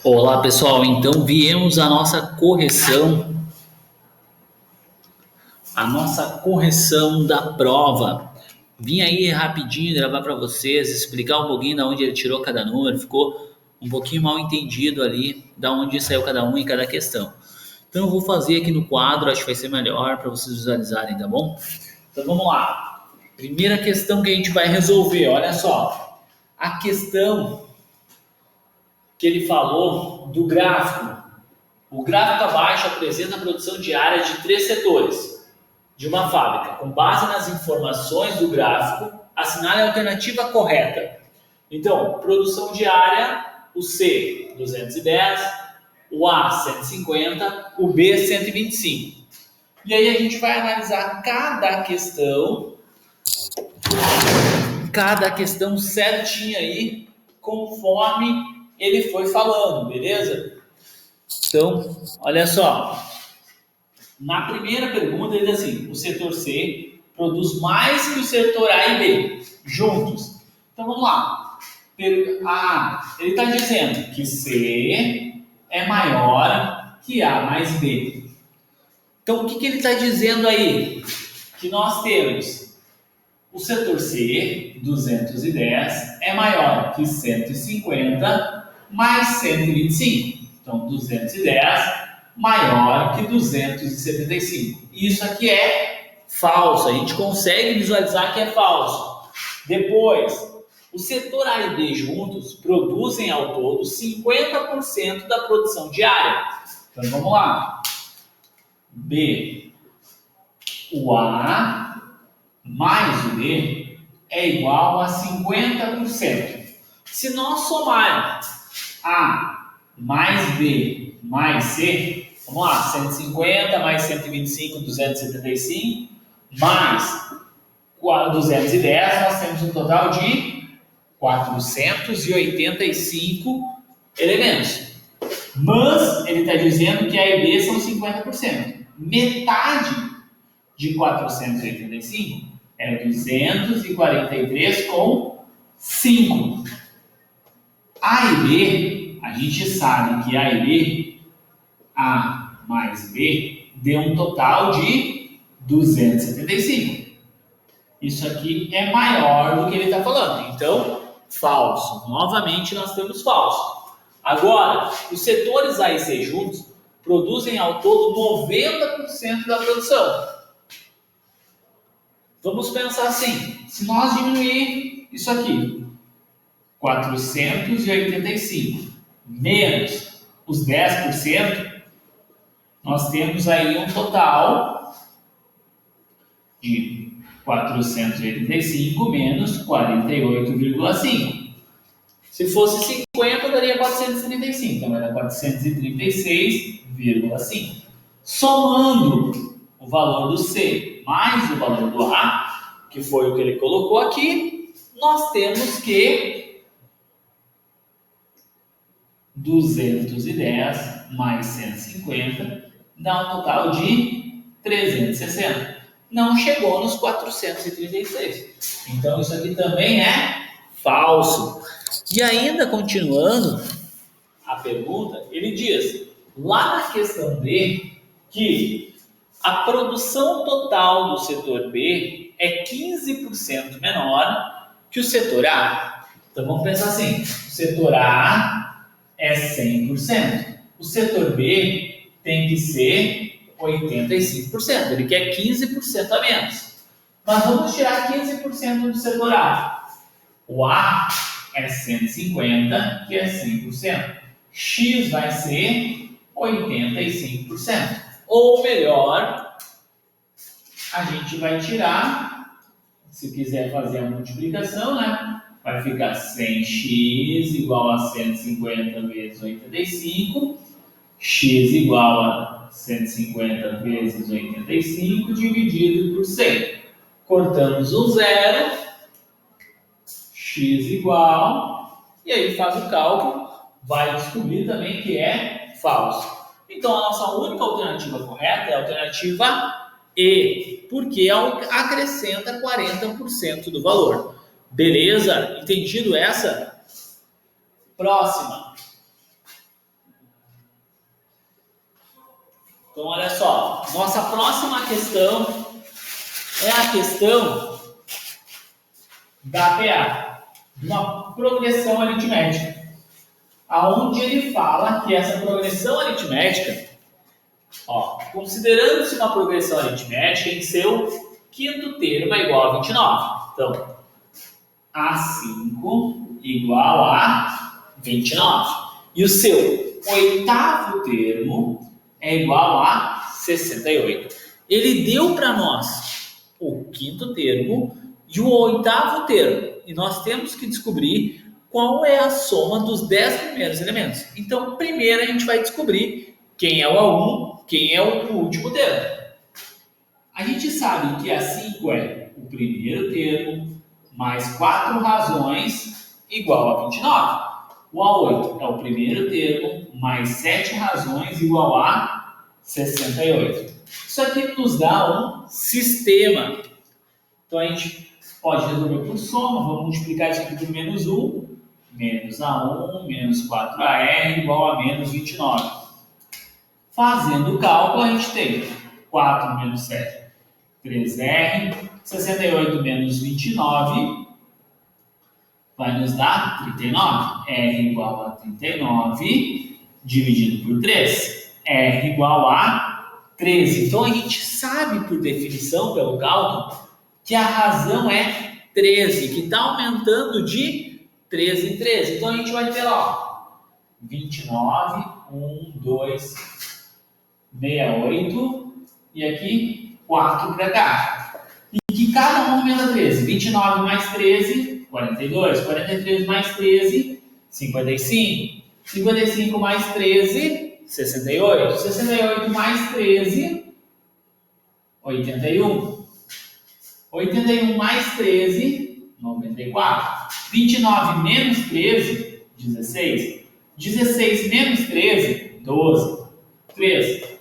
Olá pessoal, então viemos a nossa correção da prova. Vim aí rapidinho gravar para vocês, explicar um pouquinho de onde ele tirou cada número, ficou um pouquinho mal entendido ali, da onde saiu cada um em cada questão. Então eu vou fazer aqui no quadro, acho que vai ser melhor para vocês visualizarem, tá bom? Então vamos lá. Primeira questão que a gente vai resolver, olha só. A questão que ele falou do gráfico. O gráfico abaixo apresenta a produção diária de três setores de uma fábrica. Com base nas informações do gráfico, assinale a alternativa correta. Então, produção diária, o C, 210, o A, 150, o B, 125. E aí a gente vai analisar cada questão certinha aí, conforme ele foi falando, beleza? Então, olha só. Na primeira pergunta, ele diz assim: o setor C produz mais que o setor A e B, juntos. Então, vamos lá. Ele está dizendo que C é maior que A mais B. Então, o que ele está dizendo aí? Que nós temos o setor C, 210, é maior que 150 mais 125. Então, 210 maior que 275. Isso aqui é falso. A gente consegue visualizar que é falso. Depois, o setor A e B juntos produzem ao todo 50% da produção diária. Então, vamos lá. B. O A mais o B é igual a 50%. Se nós somarmos A mais B mais C, vamos lá, 150 mais 125, 275, mais 210, nós temos um total de 485 elementos. Mas ele está dizendo que A e B são 50%. Metade de 485 é 243 com 5. A e B, a gente sabe que A e B, A mais B, deu um total de 275. Isso aqui é maior do que ele está falando. Então, falso. Novamente, nós temos falso. Agora, os setores A e C juntos produzem ao todo 90% da produção. Vamos pensar assim, se nós diminuir isso aqui, 485 menos os 10%, nós temos aí um total de 485 menos 48,5. Se fosse 50, daria 435, então vai dar 436,5. Somando o valor do C mais o valor do A, que foi o que ele colocou aqui, nós temos que 210 mais 150 dá um total de 360. Não chegou nos 436. Então isso aqui também é falso. E ainda continuando a pergunta, ele diz, lá na questão B, que a produção total do setor B é 15% menor que o setor A. Então vamos pensar assim, o setor A é 100%, o setor B tem que ser 85%, ele quer 15% a menos. Mas vamos tirar 15% do setor A. O A é 150, que é 100%. X vai ser 85%. Ou melhor, a gente vai tirar, se quiser fazer a multiplicação, né? Vai ficar 100x igual a 150 vezes 85, x igual a 150 vezes 85 dividido por 100. Cortamos um zero, x igual, e aí faz o cálculo, vai descobrir também que é falso. Então, a nossa única alternativa correta é a alternativa E, porque acrescenta 40% do valor. Beleza? Entendido essa? Próxima. Então, olha só, nossa próxima questão é a questão da PA, de uma progressão aritmética, aonde ele fala que essa progressão aritmética, considerando-se uma progressão aritmética, em seu quinto termo é igual a 29. Então, A5 igual a 29. E o seu oitavo termo é igual a 68. Ele deu para nós o quinto termo e o oitavo termo. E nós temos que descobrir qual é a soma dos 10 primeiros elementos. Então, primeiro a gente vai descobrir quem é o A1, quem é o último termo. A gente sabe que A5 é o primeiro termo mais 4 razões igual a 29. O A8 é o primeiro termo mais 7 razões igual a 68. Isso aqui nos dá um sistema. Então, a gente pode resolver por soma. Vamos multiplicar isso aqui por menos 1. Menos A1 menos 4AR igual a menos 29. Fazendo o cálculo, a gente tem 4 menos 7, 3R. 68 menos 29 vai nos dar 39. R igual a 39 dividido por 3. R igual a 13. Então, a gente sabe, por definição, pelo cálculo, que a razão é 13, que está aumentando de 13 em 13. Então, a gente vai ter, 29, 1, 2, 68, e aqui 4 para cá. E que cada um aumenta 13. 29 mais 13, 42. 43 mais 13, 55. 55 mais 13, 68. 68 mais 13, 81. 81 mais 13, 94. 29 menos 13, 16. 16 menos 13, 12. 3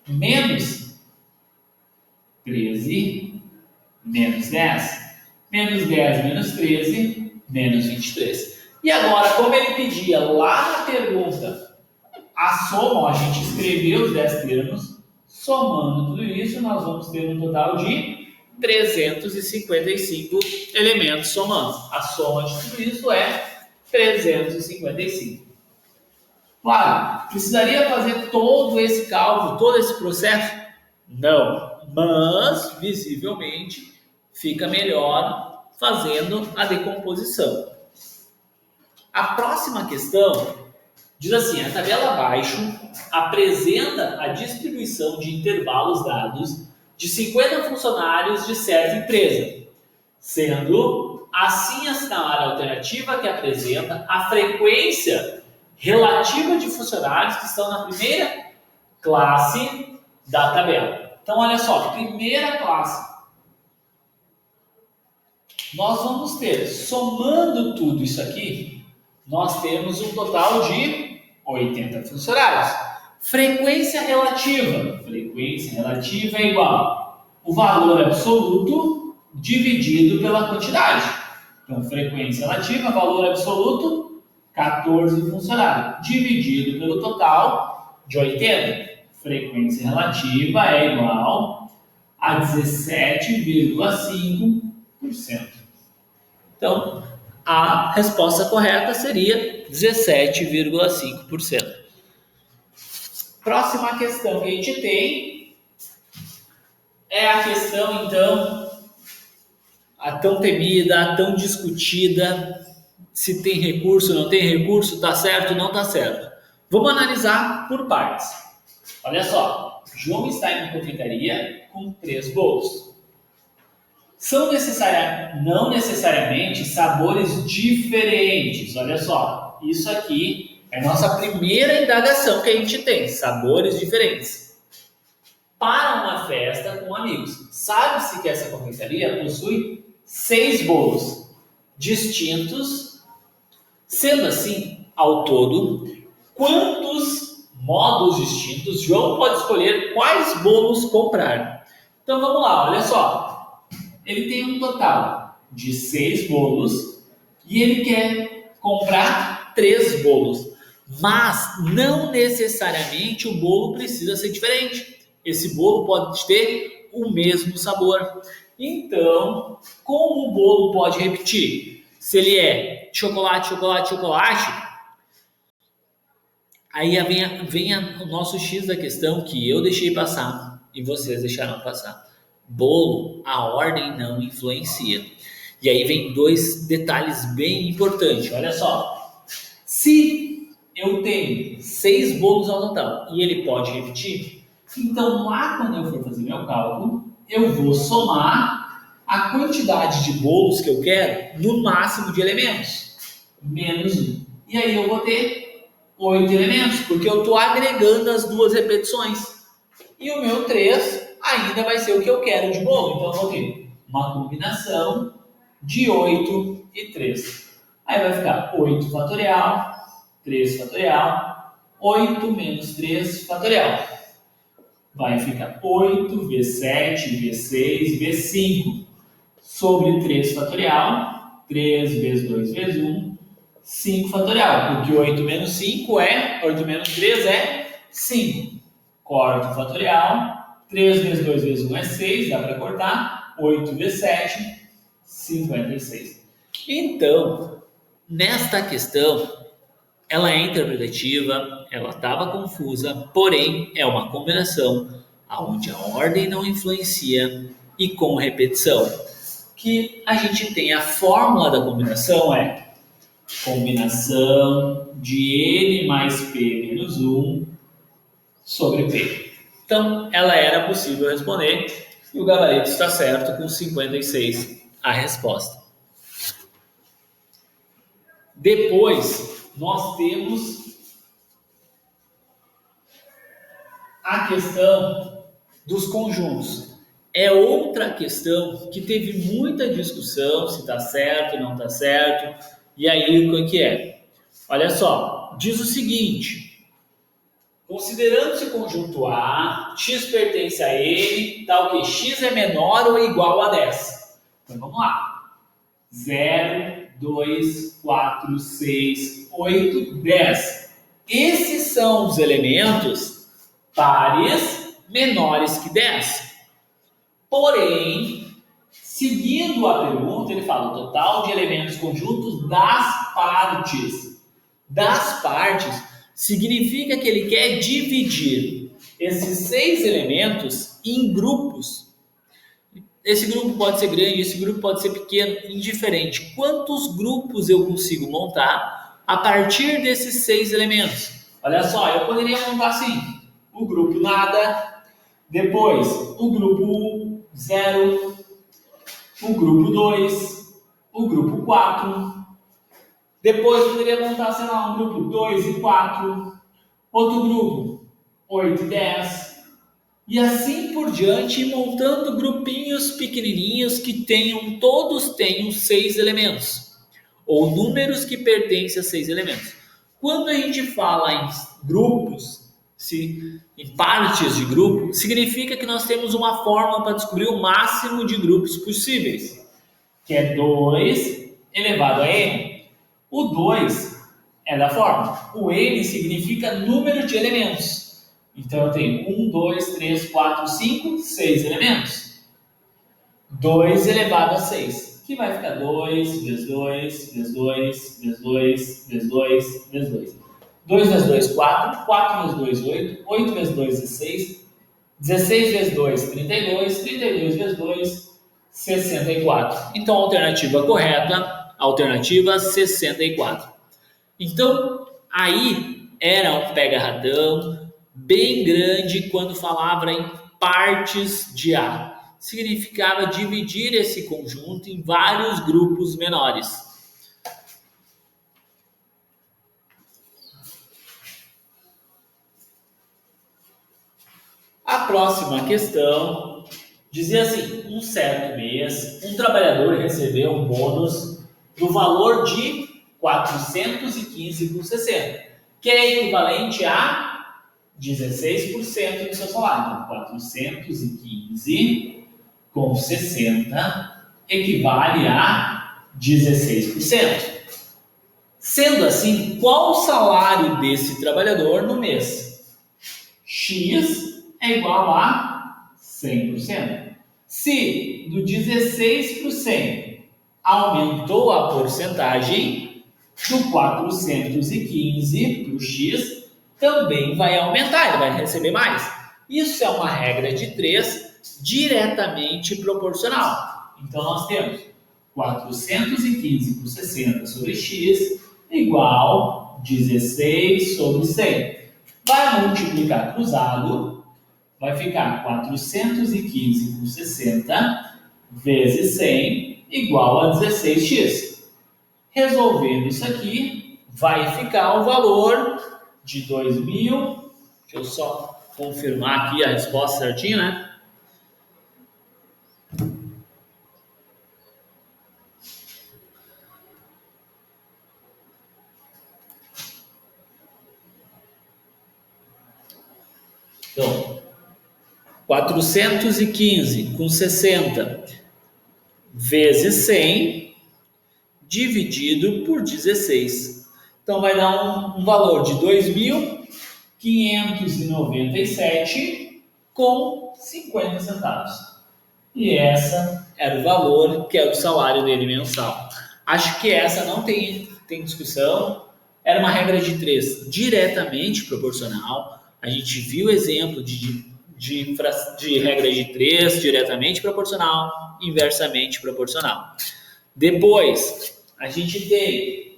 menos 13, menos 10. Menos 10 menos 13, menos 23. E agora, como ele pedia lá na pergunta a soma, a gente escreveu os 10 termos, somando tudo isso, nós vamos ter um total de 355 elementos somando. A soma de tudo isso é 355. Claro, precisaria fazer todo esse cálculo, todo esse processo? Não, mas visivelmente fica melhor fazendo a decomposição. A próxima questão diz assim: a tabela abaixo apresenta a distribuição de intervalos dados de 50 funcionários de certa empresa, sendo assim assinalada a alternativa que apresenta a frequência relativa de funcionários que estão na primeira classe da tabela. Então, olha só, primeira classe. Nós vamos ter, somando tudo isso aqui, nós temos um total de 80 funcionários. Frequência relativa. Frequência relativa é igual o valor absoluto dividido pela quantidade. Então, frequência relativa, valor absoluto, 14 funcionários, dividido pelo total de 80. Frequência relativa é igual a 17,5%. Então, a resposta correta seria 17,5%. Próxima questão que a gente tem é a questão, então, a tão temida, a tão discutida, se tem recurso, não tem recurso, está certo, não está certo. Vamos analisar por partes. Olha só, João está em uma confeitaria com 3 bolos. São não necessariamente sabores diferentes. Olha só, isso aqui é a nossa primeira indagação que a gente tem, sabores diferentes. Para uma festa com amigos, sabe-se que essa confeitaria possui 6 bolos distintos, sendo assim, ao todo, quantos modos distintos João pode escolher quais bolos comprar. Então vamos lá, olha só. Ele tem um total de 6 bolos e ele quer comprar 3 bolos. Mas não necessariamente o bolo precisa ser diferente. Esse bolo pode ter o mesmo sabor. Então, como o bolo pode repetir? Se ele é chocolate, chocolate, chocolate, aí vem o nosso X da questão que eu deixei passar e vocês deixaram passar. Bolo, a ordem não influencia. E aí vem dois detalhes bem importantes. Olha só. Se eu tenho 6 bolos ao total e ele pode repetir, então lá quando eu for fazer meu cálculo, eu vou somar a quantidade de bolos que eu quero no máximo de elementos, menos 1. E aí eu vou ter 8 elementos, porque eu estou agregando as duas repetições. E o meu 3 ainda vai ser o que eu quero de bolo. Então eu vou ter uma combinação de 8 e 3. Aí vai ficar 8 fatorial, 3 fatorial, 8 menos 3 fatorial. Vai ficar 8 V7, V6, V5 sobre 3 fatorial, 3 vezes 2 vezes 1, 5 fatorial, porque 8 menos 5 é, 8 menos 3 é 5. Corto fatorial, 3 vezes 2 vezes 1 é 6, dá para cortar, 8 vezes 7, 56. Então, nesta questão, ela é interpretativa, ela estava confusa, porém é uma combinação onde a ordem não influencia e com repetição. Que a gente tem a fórmula da combinação é combinação de n mais p menos 1 sobre p. Então, ela era possível responder e o gabarito está certo com 56 a resposta. Depois, nós temos a questão dos conjuntos. É outra questão que teve muita discussão, se está certo, não está certo. E aí, o que é? Olha só, diz o seguinte: considerando-se o conjunto A, x pertence a ele, tal que x é menor ou igual a 10. Então, vamos lá. 0, 2, 4, 6, 8, 10. Esses são os elementos pares menores que 10. Porém, seguindo a pergunta, ele fala o total de elementos conjuntos das partes. Das partes significa que ele quer dividir esses 6 elementos em grupos. Esse grupo pode ser grande, esse grupo pode ser pequeno, indiferente. Quantos grupos eu consigo montar a partir desses 6 elementos? Olha só, eu poderia montar assim: o grupo nada, depois o grupo 0, o grupo 2, o grupo 4. Depois eu poderia montar, sei lá, um grupo 2 e 4, outro grupo 8 e 10. E assim por diante, montando grupinhos pequenininhos que todos tenham 6 elementos, ou números que pertencem a 6 elementos. Quando a gente fala em grupos, em partes de grupo, significa que nós temos uma forma para descobrir o máximo de grupos possíveis, que é 2 elevado a n. O 2 é da forma. O n significa número de elementos. Então, eu tenho 1, 2, 3, 4, 5, 6 elementos. 2 elevado a 6, que vai ficar 2 vezes 2, vezes 2, vezes 2, vezes 2, vezes 2. 2 vezes 2, 4, 4 vezes 2, 8, 8 vezes 2, 16, 16 vezes 2, 32, 32 vezes 2, 64. Então, a alternativa correta, alternativa 64. Então, aí era um pega-ratão bem grande quando falava em partes de A. Significava dividir esse conjunto em vários grupos menores. A próxima questão dizia assim: um certo mês, um trabalhador recebeu um bônus no valor de 415,60, que é equivalente a 16% do seu salário. Então, 415,60 equivale a 16%. Sendo assim, qual o salário desse trabalhador no mês? X é igual a 100%. Se do 16% aumentou a porcentagem, do 415 para o X também vai aumentar, ele vai receber mais. Isso é uma regra de 3 diretamente proporcional. Então, nós temos 415 por 60 sobre X igual 16 sobre 100. Vai multiplicar cruzado, vai ficar 415 por 60 vezes 100 igual a 16x. Resolvendo isso aqui, vai ficar o valor de 2.000. Deixa eu só confirmar aqui a resposta certinha, né? Então, 415 com 60 vezes 100 dividido por 16. Então, vai dar um valor de 2.597 com 50 centavos. E essa era o valor que era o salário dele mensal. Acho que essa não tem discussão. Era uma regra de 3 diretamente proporcional. A gente viu o exemplo de regra de 3 diretamente proporcional, inversamente proporcional. Depois, a gente tem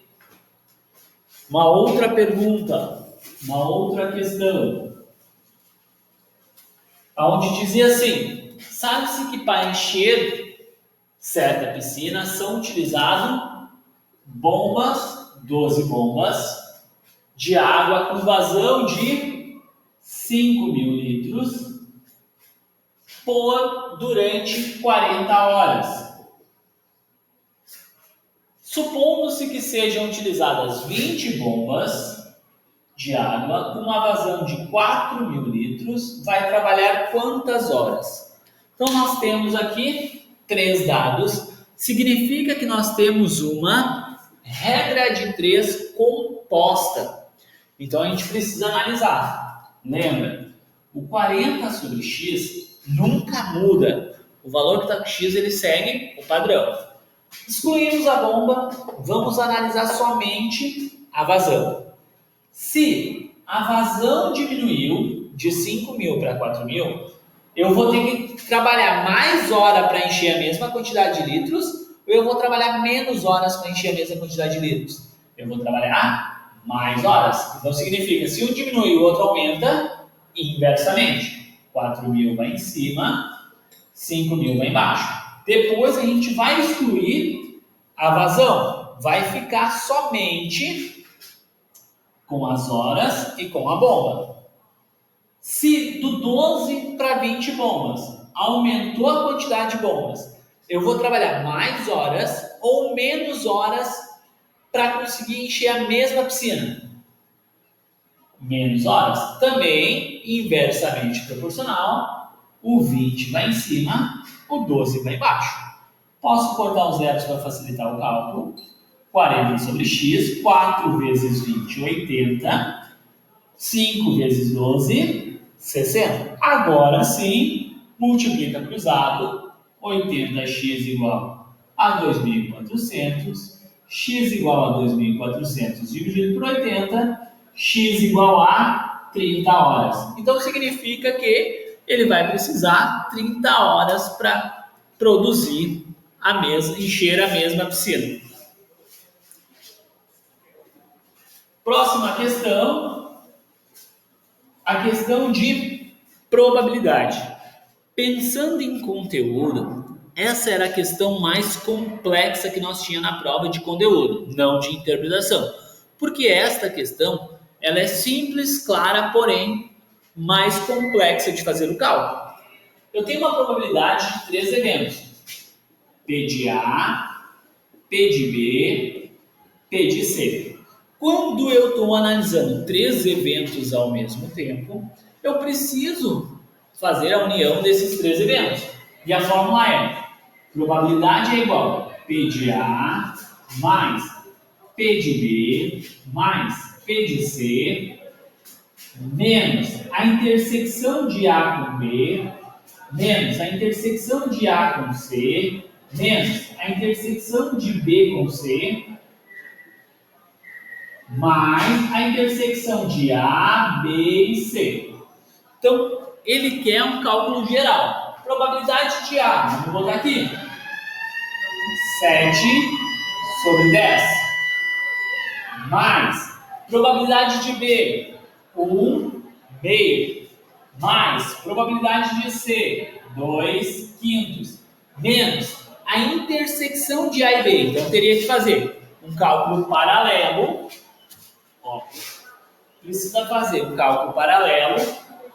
uma outra pergunta, uma outra questão, onde dizia assim: sabe-se que para encher certa piscina são utilizadas bombas, 12 bombas de água com vazão de 5.000 litros durante 40 horas. Supondo-se que sejam utilizadas 20 bombas de água com uma vazão de 4.000 litros, vai trabalhar quantas horas? Então, nós temos aqui 3 dados. Significa que nós temos uma regra de 3 composta. Então, a gente precisa analisar. Lembra, o 40 sobre x nunca muda. O valor que está com x, ele segue o padrão. Excluímos a bomba, vamos analisar somente a vazão. Se a vazão diminuiu de 5.000 para 4.000, eu vou ter que trabalhar mais hora para encher a mesma quantidade de litros, ou eu vou trabalhar menos horas para encher a mesma quantidade de litros? Eu vou trabalhar mais horas. Então significa, se um diminui, o outro aumenta, inversamente. 4.000 vai em cima, 5.000 vai embaixo. Depois a gente vai excluir a vazão. Vai ficar somente com as horas e com a bomba. Se do 12 para 20 bombas aumentou a quantidade de bombas, eu vou trabalhar mais horas ou menos horas para conseguir encher a mesma piscina? Menos horas. Também inversamente proporcional. O 20 vai em cima, o 12 vai embaixo. Posso cortar os zeros para facilitar o cálculo. 40 sobre x, 4 vezes 20, 80. 5 vezes 12, 60. Agora sim, multiplica cruzado. 80x igual a 2.400. X igual a 2.400 dividido por 80. X igual a 30 horas. Então significa que ele vai precisar 30 horas para produzir encher a mesma piscina. Próxima questão, a questão de probabilidade. Pensando em conteúdo, essa era a questão mais complexa que nós tínhamos na prova de conteúdo, não de interpretação. Porque esta questão, ela é simples, clara, porém mais complexa de fazer o cálculo. Eu tenho uma probabilidade de 3 eventos: P de A, P de B, P de C. Quando eu estou analisando 3 eventos ao mesmo tempo, eu preciso fazer a união desses 3 eventos. E a fórmula é: probabilidade é igual a P de A mais P de B mais P de C menos a intersecção de A com B menos a intersecção de A com C menos a intersecção de B com C mais a intersecção de A, B e C. Então, ele quer um cálculo geral. Probabilidade de A, vamos botar aqui, 7/10. Mais probabilidade de B, 1/2. Mais probabilidade de C, 2/5. Menos a intersecção de A e B. Então, eu teria que fazer um cálculo paralelo. Ó, precisa fazer um cálculo paralelo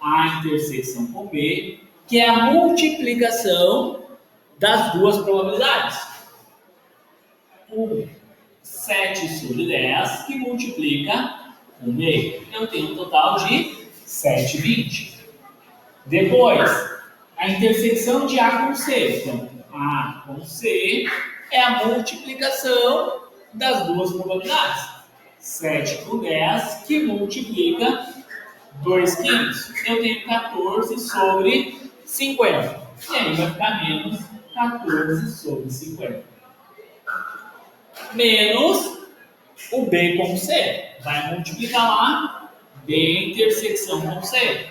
à intersecção com B, que é a multiplicação das duas probabilidades. 7/10, que multiplica 1/2. Eu tenho um total de 7/20. Depois, a intersecção de A com C. Então, A com C é a multiplicação das duas probabilidades. 7/10, que multiplica 2/5. Eu tenho 14/50. E aí vai ficar menos 14/50. Menos o B com C. Vai multiplicar lá B intersecção com C.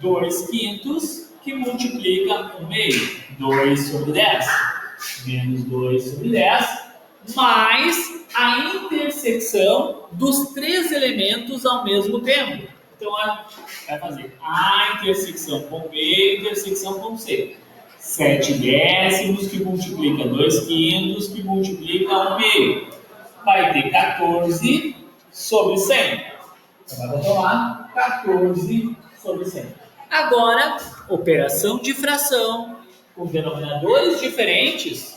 2/5, que multiplica 1/2. 2/10. Menos 2/10. Mais a intersecção dos três elementos ao mesmo tempo. Então, vai fazer A intersecção com B, intersecção com C. 7/10, que multiplica 2/5, que multiplica 1/2. Vai ter 14/100. Então, vai botar lá 14/100. Agora, operação de fração com denominadores diferentes,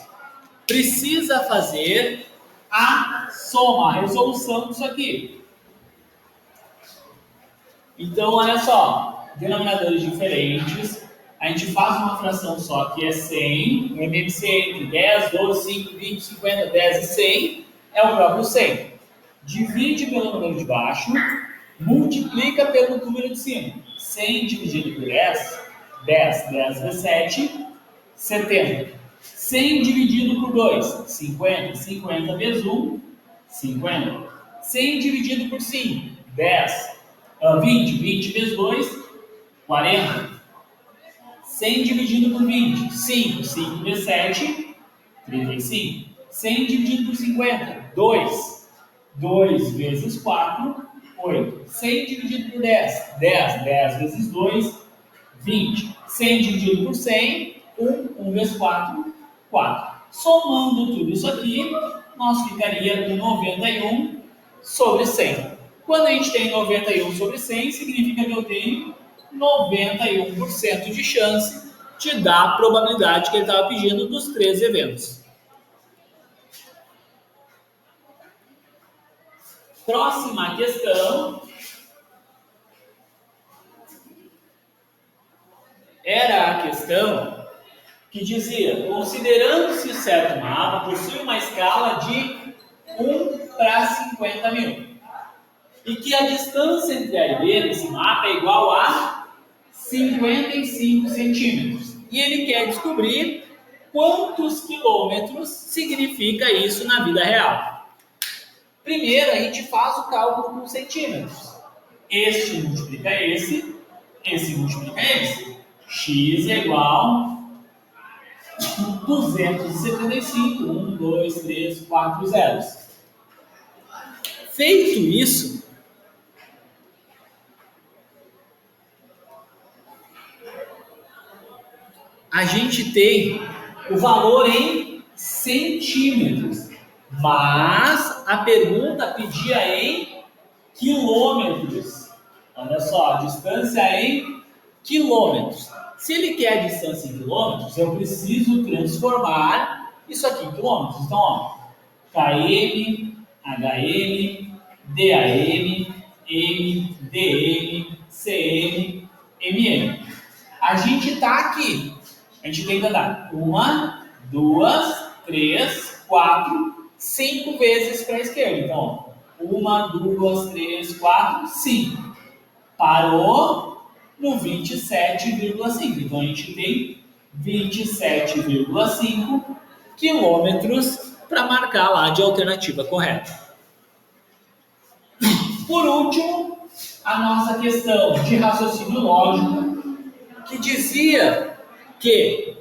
precisa fazer a soma, a resolução disso aqui. Então, olha só, denominadores diferentes, a gente faz uma fração só que é 100, o MMC entre 10, 12, 5, 20, 50, 10 e 100 é o próprio 100. Divide pelo número de baixo, multiplica pelo número de cima. 100 dividido por 10, 10 vezes 7, 70. 100 dividido por 2, 50. 50 vezes 1, 50. 100 dividido por 5, 10. 20. 20 vezes 2, 40. 100 dividido por 20, 5. 5 vezes 7, 35. 100 dividido por 50, 2. 2 vezes 4, 8. 100 dividido por 10, 10. 10 vezes 2, 20. 100 dividido por 100, 1. 1 vezes 4, 4. Somando tudo isso aqui, nós ficaria com 91/100. Quando a gente tem 91/100, significa que eu tenho 91% de chance de dar a probabilidade que ele estava pedindo dos três eventos. Próxima questão era a questão que dizia: considerando-se o certo mapa possui uma escala de 1/50.000 e que a distância entre A e B nesse mapa é igual a 55 centímetros. E ele quer descobrir quantos quilômetros significa isso na vida real. Primeiro, a gente faz o cálculo com centímetros. Este multiplica esse multiplica esse. X é igual a 275, 1, 2, 3, 4 zeros. Feito isso, a gente tem o valor em centímetros, mas a pergunta pedia em quilômetros. Olha só, a distância em quilômetros. Se ele quer a distância em quilômetros, eu preciso transformar isso aqui em quilômetros. Então, ó, KM, HM, DAM, M, DM, CM, MM. A gente está aqui. A gente tem que andar 1, 2, 3, 4, 5 vezes para a esquerda. Então, 1, 2, 3, 4, 5. Parou no 27,5. Então, a gente tem 27,5 quilômetros para marcar lá de alternativa correta. Por último, a nossa questão de raciocínio lógico, que dizia que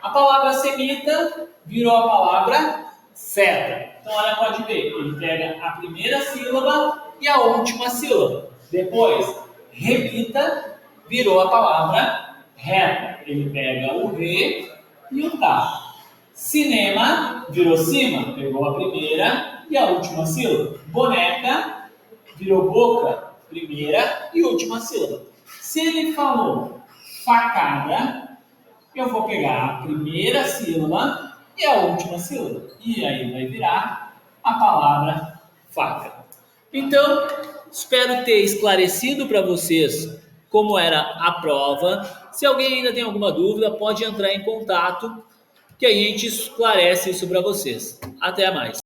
a palavra semita virou a palavra seta. Então, olha, pode ver, ele pega a primeira sílaba e a última sílaba. Depois, remita virou a palavra reta. Ele pega o re e o tá. Cinema virou cima, pegou a primeira e a última sílaba. Boneca virou boca, primeira e última sílaba. Se ele falou facada, eu vou pegar a primeira sílaba e a última sílaba. E aí vai virar a palavra faca. Então, espero ter esclarecido para vocês como era a prova. Se alguém ainda tem alguma dúvida, pode entrar em contato que a gente esclarece isso para vocês. Até mais.